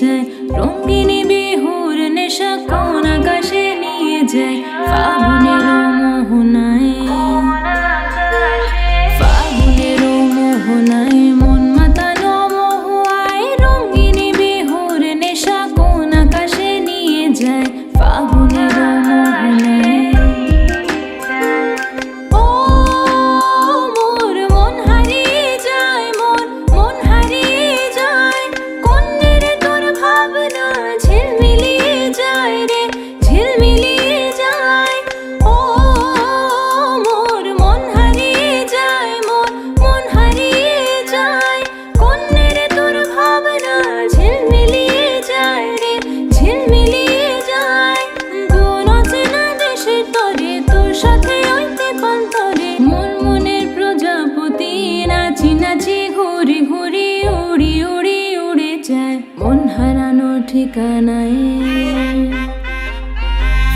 যায়, রঙিনী বিহুর নেশা কোন আকাশে নিয়ে যায়। ফাগুনের মোহনায়, ফাগুনের মোহনায় মন মাতানো মহুয়ায়, রঙিনী বিহুর নেশা কোন আকাশে নিয়ে যায়। ফাগুনের মোহনায় মন হারানো ঠিকানায়।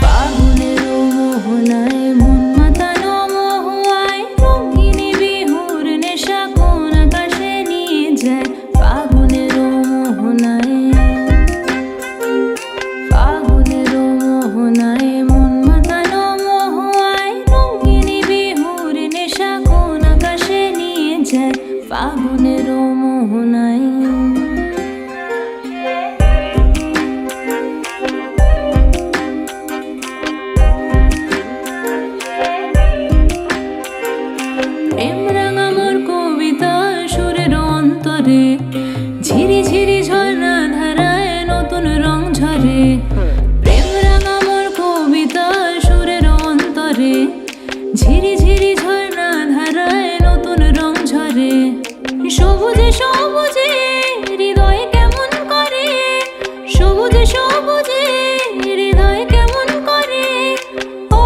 ফাগুনের মোহনায় মন মাতানো মহুয়ায়, রঙিনী বিহুর নেশা কোন আকাশে নিয়ে যায়। ফাগুনের মোহনায়, ফাগুনের মোহনায় মন মাতানো মহুয়ায়, রঙিনী বিহুর নেশা কোন আকাশে নিয়ে যায়। ফাগুনের মোহনায় ঝিরি ঝিরি ঝর্ণা ধারায় নতুন রং ঝরে। প্রেম রাঙা মোর কবিতা সুরের অন্তরে, ঝিরি ঝিরি ঝর্ণা ধারায় নতুন রং ঝরে। সবুজে সবুজে হৃদয় কেমন করে, সবুজে সবুজে হৃদয় কেমন করে। ও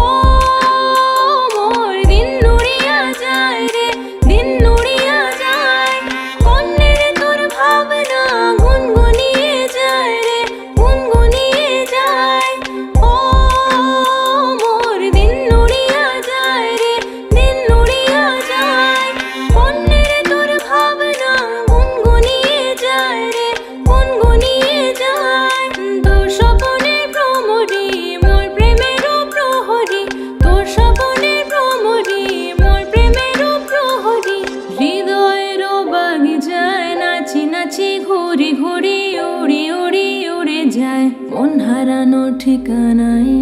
মোর দিন নুড়িয়া যায় রে, দিন নুড়িয়া যায়। কন্যের তোর ভাবনা গুনগুনিয়ে যায় রে, গুনগুনিয়ে যায়। ও মোর দিন নুড়িয়া যায় রে, দিন নুড়িয়া যায়। কন্যের তোর ভাবনা গুনগুনিয়ে যায় রে, গুনগুনিয়ে যায়। তোর স্বপনের ভ্রমরি মোর প্রেমেরও প্রহরী, তোর স্বপনের ভ্রমরি মোর প্রেমেরও প্রহরী। হৃদয়ের বাগিচায় নাচি নাচি ঘুরি ঘুরি উড়ি উড়ি উড়ে যায়, মন হারানো ঠিকানায়।